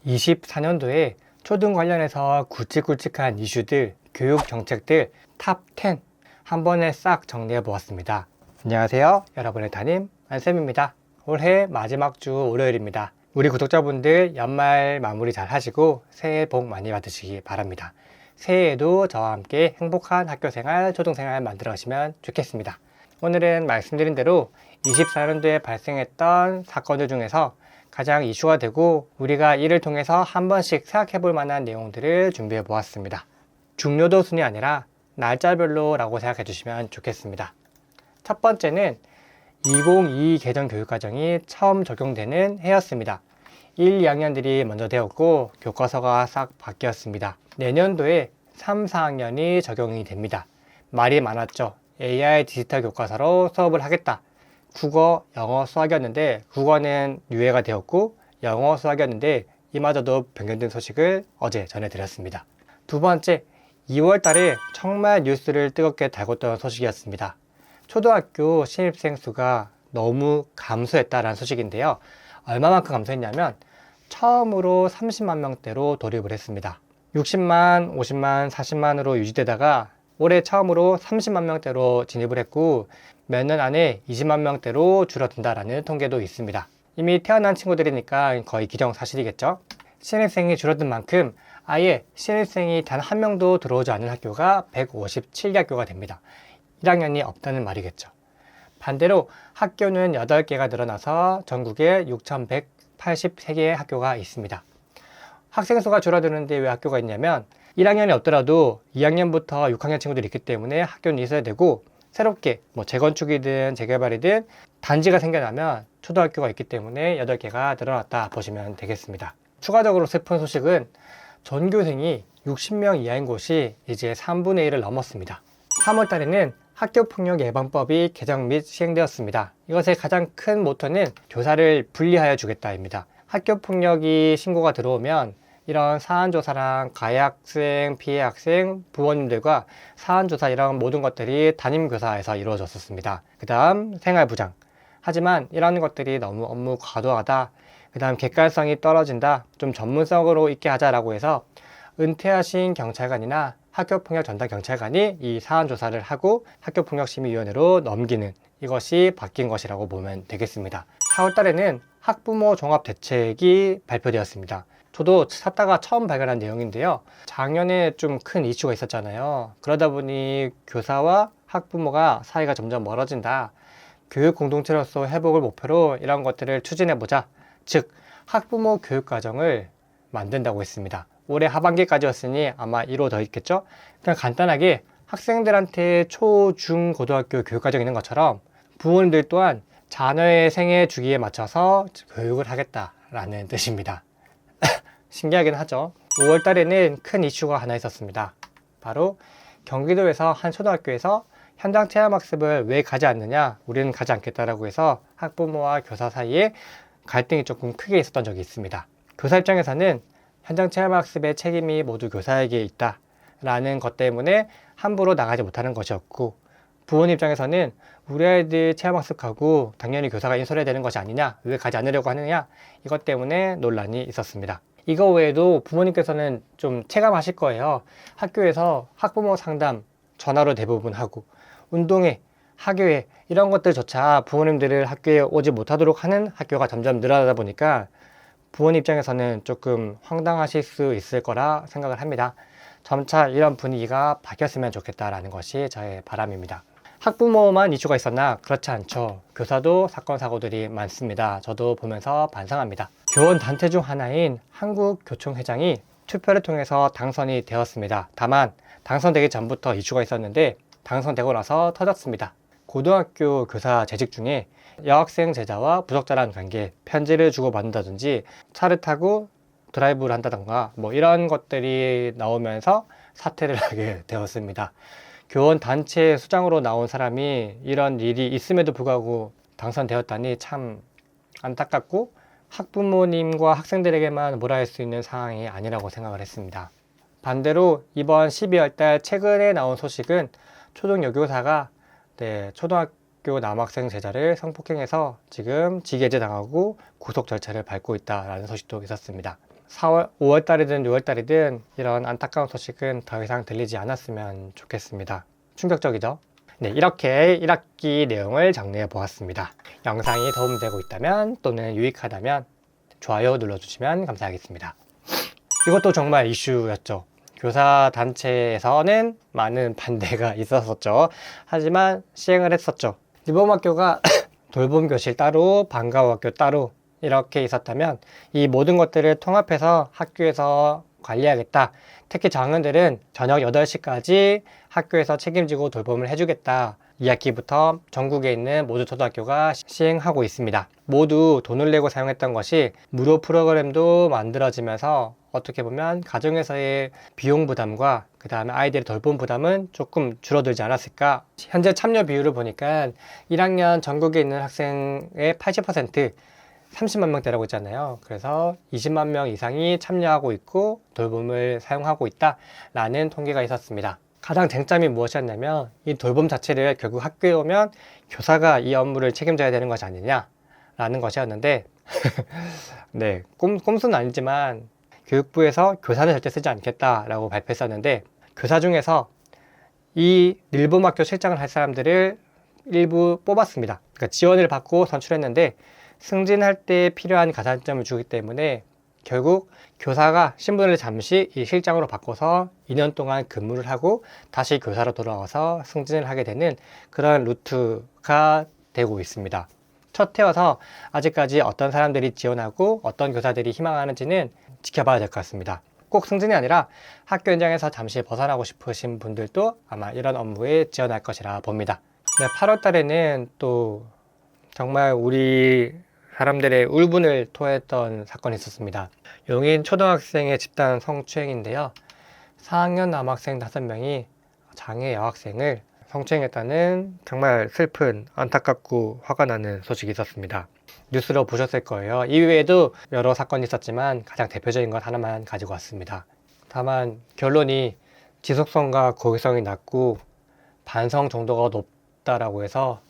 24년도에 초등 관련해서 굵직굵직한 이슈들, 교육 정책들 탑 10 한 번에 싹 정리해 보았습니다. 안녕하세요. 여러분의 담임 안쌤입니다. 올해 마지막 주 월요일입니다. 우리 구독자분들 연말 마무리 잘 하시고 새해 복 많이 받으시기 바랍니다. 새해에도 저와 함께 행복한 학교생활, 초등생활 만들어 가시면 좋겠습니다. 오늘은 말씀드린 대로 24년도에 발생했던 사건들 중에서 가장 이슈가 되고 우리가 이를 통해서 한 번씩 생각해 볼 만한 내용들을 준비해 보았습니다. 중요도 순이 아니라 날짜별로 라고 생각해 주시면 좋겠습니다. 첫 번째는 2022 개정 교육과정이 처음 적용되는 해였습니다. 1, 2학년들이 먼저 되었고 교과서가 싹 바뀌었습니다. 내년도에 3, 4학년이 적용이 됩니다. 말이 많았죠. AI 디지털 교과서로 수업을 하겠다. 국어, 영어, 수학이었는데 국어는 유예가 되었고 영어, 수학이었는데 이마저도 변경된 소식을 어제 전해드렸습니다. 두 번째, 2월 달에 정말 뉴스를 뜨겁게 달궜던 소식이었습니다. 초등학교 신입생 수가 너무 감소했다라는 소식인데요. 얼마만큼 감소했냐면 처음으로 30만 명대로 돌입을 했습니다. 60만, 50만, 40만으로 유지되다가 올해 처음으로 30만 명대로 진입을 했고 몇 년 안에 20만 명대로 줄어든다라는 통계도 있습니다. 이미 태어난 친구들이니까 거의 기정사실이겠죠. 신입생이 줄어든 만큼 아예 신입생이 단 한 명도 들어오지 않은 학교가 157개 학교가 됩니다. 1학년이 없다는 말이겠죠. 반대로 학교는 8개가 늘어나서 전국에 6,183개의 학교가 있습니다. 학생 수가 줄어드는데 왜 학교가 있냐면 1학년이 없더라도 2학년부터 6학년 친구들이 있기 때문에 학교는 있어야 되고 새롭게 재건축이든 재개발이든 단지가 생겨나면 초등학교가 있기 때문에 8개가 늘어났다 보시면 되겠습니다. 추가적으로 슬픈 소식은 전교생이 60명 이하인 곳이 이제 3분의 1을 넘었습니다. 3월 달에는 학교폭력 예방법이 개정 및 시행되었습니다. 이것의 가장 큰 모토는 교사를 분리하여 주겠다입니다. 학교폭력이 신고가 들어오면 이런 사안조사랑 가해 학생, 피해 학생, 부모님들과 사안조사 이런 모든 것들이 담임교사에서 이루어졌었습니다. 그 다음 생활부장. 하지만 이런 것들이 너무 업무 과도하다. 그 다음 객관성이 떨어진다. 좀 전문성으로 있게 하자라고 해서 은퇴하신 경찰관이나 학교폭력 전담 경찰관이 이 사안조사를 하고 학교폭력심의위원회로 넘기는 이것이 바뀐 것이라고 보면 되겠습니다. 4월 달에는 학부모 종합대책이 발표되었습니다. 저도 찾다가 처음 발견한 내용인데요. 작년에 좀 큰 이슈가 있었잖아요. 그러다 보니 교사와 학부모가 사이가 점점 멀어진다. 교육 공동체로서 회복을 목표로 이런 것들을 추진해보자. 즉, 학부모 교육과정을 만든다고 했습니다. 올해 하반기까지였으니 아마 1호 더 있겠죠? 그냥 간단하게 학생들한테 초, 중, 고등학교 교육과정이 있는 것처럼 부모님들 또한 자녀의 생애 주기에 맞춰서 교육을 하겠다라는 뜻입니다. 신기하긴 하죠. 5월 달에는 큰 이슈가 하나 있었습니다. 바로 경기도에서 한 초등학교에서 현장 체험학습을 왜 가지 않느냐, 우리는 가지 않겠다라고 해서 학부모와 교사 사이에 갈등이 조금 크게 있었던 적이 있습니다. 교사 입장에서는 현장 체험학습의 책임이 모두 교사에게 있다라는 것 때문에 함부로 나가지 못하는 것이었고, 부모님 입장에서는 우리 아이들 체험학습하고 당연히 교사가 인솔해야 되는 것이 아니냐, 왜 가지 않으려고 하느냐, 이것 때문에 논란이 있었습니다. 이거 외에도 부모님께서는 좀 체감하실 거예요. 학교에서 학부모 상담 전화로 대부분 하고 운동회, 학교회 이런 것들조차 부모님들을 학교에 오지 못하도록 하는 학교가 점점 늘어나다 보니까 부모님 입장에서는 조금 황당하실 수 있을 거라 생각을 합니다. 점차 이런 분위기가 바뀌었으면 좋겠다라는 것이 저의 바람입니다. 학부모만 이슈가 있었나? 그렇지 않죠. 교사도 사건 사고들이 많습니다. 저도 보면서 반성합니다. 교원 단체 중 하나인 한국교총회장이 투표를 통해서 당선이 되었습니다. 다만 당선되기 전부터 이슈가 있었는데 당선되고 나서 터졌습니다. 고등학교 교사 재직 중에 여학생 제자와 부적절한 관계, 편지를 주고받는다든지 차를 타고 드라이브를 한다던가 이런 것들이 나오면서 사퇴를 하게 되었습니다. 교원 단체 수장으로 나온 사람이 이런 일이 있음에도 불구하고 당선되었다니 참 안타깝고 학부모님과 학생들에게만 뭐라 할 수 있는 상황이 아니라고 생각을 했습니다. 반대로 이번 12월 달 최근에 나온 소식은 초등 여교사가 초등학교 남학생 제자를 성폭행해서 지금 직해제 당하고 구속 절차를 밟고 있다라는 소식도 있었습니다. 4월, 5월 달이든 6월 달이든 이런 안타까운 소식은 더 이상 들리지 않았으면 좋겠습니다. 충격적이죠? 네, 이렇게 1학기 내용을 정리해 보았습니다. 영상이 도움되고 있다면 또는 유익하다면 좋아요 눌러주시면 감사하겠습니다. 이것도 정말 이슈였죠. 교사 단체에서는 많은 반대가 있었었죠. 하지만 시행을 했었죠. 리폼학교가 돌봄 교실 따로, 방과후 학교 따로 이렇게 있었다면 이 모든 것들을 통합해서 학교에서 관리하겠다. 특히 저학년들은 저녁 8시까지 학교에서 책임지고 돌봄을 해주겠다. 2학기부터 전국에 있는 모두 초등학교가 시행하고 있습니다. 모두 돈을 내고 사용했던 것이 무료 프로그램도 만들어지면서 어떻게 보면 가정에서의 비용 부담과 그 다음에 아이들의 돌봄 부담은 조금 줄어들지 않았을까. 현재 참여 비율을 보니까 1학년 전국에 있는 학생의 80%, 30만 명대라고 했잖아요. 그래서 20만 명 이상이 참여하고 있고 돌봄을 사용하고 있다라는 통계가 있었습니다. 가장 쟁점이 무엇이었냐면 이 돌봄 자체를 결국 학교에 오면 교사가 이 업무를 책임져야 되는 것이 아니냐라는 것이었는데 네, 꼼수는 아니지만 교육부에서 교사는 절대 쓰지 않겠다라고 발표했었는데 교사 중에서 이 일본학교 실장을 할 사람들을 일부 뽑았습니다. 그러니까 지원을 받고 선출했는데 승진할 때 필요한 가산점을 주기 때문에 결국 교사가 신분을 잠시 이 실장으로 바꿔서 2년 동안 근무를 하고 다시 교사로 돌아와서 승진을 하게 되는 그런 루트가 되고 있습니다. 첫 해여서 아직까지 어떤 사람들이 지원하고 어떤 교사들이 희망하는지는 지켜봐야 될 것 같습니다. 꼭 승진이 아니라 학교 현장에서 잠시 벗어나고 싶으신 분들도 아마 이런 업무에 지원할 것이라 봅니다. 네, 8월 달에는 또 정말 우리 사람들의 울분을 토했던 사건이 있었습니다. 용인 초등학생의 집단 성추행인데요. 4학년 남학생 5명이 장애 여학생을 성추행했다는 정말 슬픈, 안타깝고 화가 나는 소식이 있었습니다. 뉴스로 보셨을 거예요. 이외에도 여러 사건이 있었지만 가장 대표적인 것 하나만 가지고 왔습니다. 다만 결론이 지속성과 고의성이 낮고 반성 정도가 높다라고 해서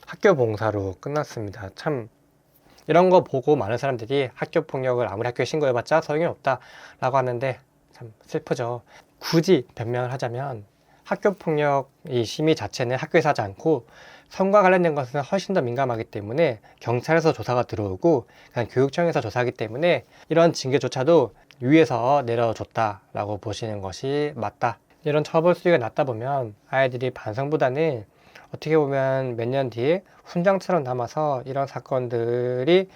학교 봉사로 끝났습니다. 참 이런 거 보고 많은 사람들이 학교 폭력을 아무리 학교에 신고해봤자 소용이 없다라고 하는데 참 슬프죠. 굳이 변명을 하자면 학교 폭력 이 심의 자체는 학교에서 하지 않고 성과 관련된 것은 훨씬 더 민감하기 때문에 경찰에서 조사가 들어오고 그냥 교육청에서 조사하기 때문에 이런 징계조차도 위에서 내려줬다라고 보시는 것이 맞다. 이런 처벌 수위가 낮다 보면 아이들이 반성보다는 어떻게 보면 몇 년 뒤에 훈장처럼 남아서 이런 사건들이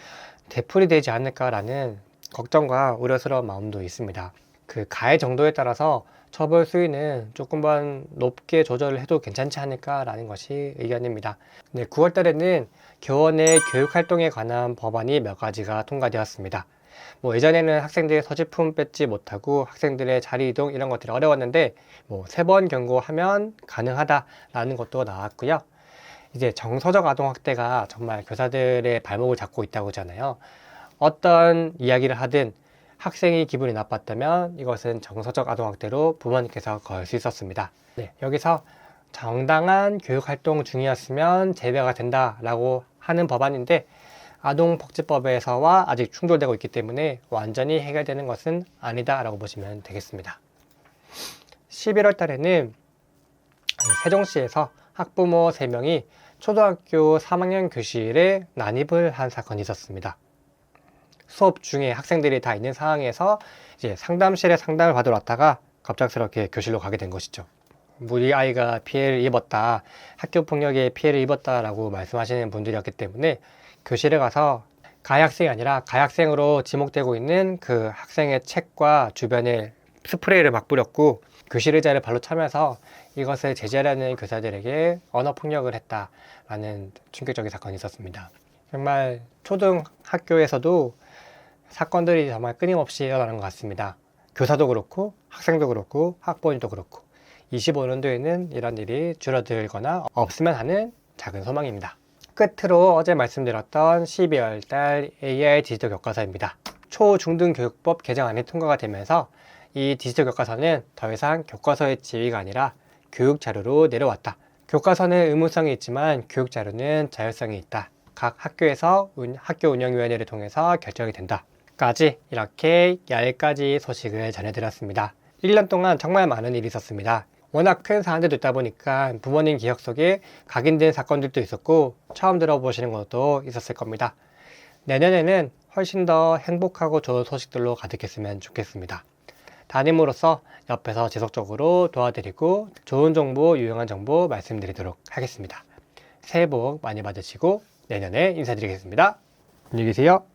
되풀이 되지 않을까라는 걱정과 우려스러운 마음도 있습니다. 그 가해 정도에 따라서 처벌 수위는 조금만 높게 조절을 해도 괜찮지 않을까라는 것이 의견입니다. 네, 9월 달에는 교원의 교육활동에 관한 법안이 몇 가지가 통과되었습니다. 예전에는 학생들이 소지품 뺏지 못하고 학생들의 자리 이동 이런 것들이 어려웠는데 3번 경고하면 가능하다라는 것도 나왔고요. 이제 정서적 아동학대가 정말 교사들의 발목을 잡고 있다고 하잖아요. 어떤 이야기를 하든 학생이 기분이 나빴다면 이것은 정서적 아동학대로 부모님께서 걸 수 있었습니다. 네, 여기서 정당한 교육활동 중이었으면 제외가 된다라고 하는 법안인데 아동복지법에서와 아직 충돌되고 있기 때문에 완전히 해결되는 것은 아니다라고 보시면 되겠습니다. 11월 달에는 세종시에서 학부모 3명이 초등학교 3학년 교실에 난입을 한 사건이 있었습니다. 수업 중에 학생들이 다 있는 상황에서 이제 상담실에 상담을 받으러 왔다가 갑작스럽게 교실로 가게 된 것이죠. 우리 아이가 피해를 입었다, 학교 폭력에 피해를 입었다라고 말씀하시는 분들이었기 때문에 교실에 가서 가해 학생이 아니라 가해 학생으로 지목되고 있는 그 학생의 책과 주변에 스프레이를 막 뿌렸고 교실 의자를 발로 차면서 이것을 제지하려는 교사들에게 언어폭력을 했다라는 충격적인 사건이 있었습니다. 정말 초등학교에서도 사건들이 정말 끊임없이 일어나는 것 같습니다. 교사도 그렇고 학생도 그렇고 학부모님도 그렇고 25년도에는 이런 일이 줄어들거나 없으면 하는 작은 소망입니다. 끝으로 어제 말씀드렸던 12월 달 AI 디지털 교과서입니다. 초중등교육법 개정안이 통과가 되면서 이 디지털 교과서는 더 이상 교과서의 지위가 아니라 교육자료로 내려왔다. 교과서는 의무성이 있지만 교육자료는 자율성이 있다. 각 학교에서 학교 운영위원회를 통해서 결정이 된다. 까지 이렇게 10가지 소식을 전해드렸습니다. 1년 동안 정말 많은 일이 있었습니다. 워낙 큰 사안들도 있다 보니까 부모님 기억 속에 각인된 사건들도 있었고 처음 들어보시는 것도 있었을 겁니다. 내년에는 훨씬 더 행복하고 좋은 소식들로 가득했으면 좋겠습니다. 담임으로서 옆에서 지속적으로 도와드리고 좋은 정보, 유용한 정보 말씀드리도록 하겠습니다. 새해 복 많이 받으시고 내년에 인사드리겠습니다. 안녕히 계세요.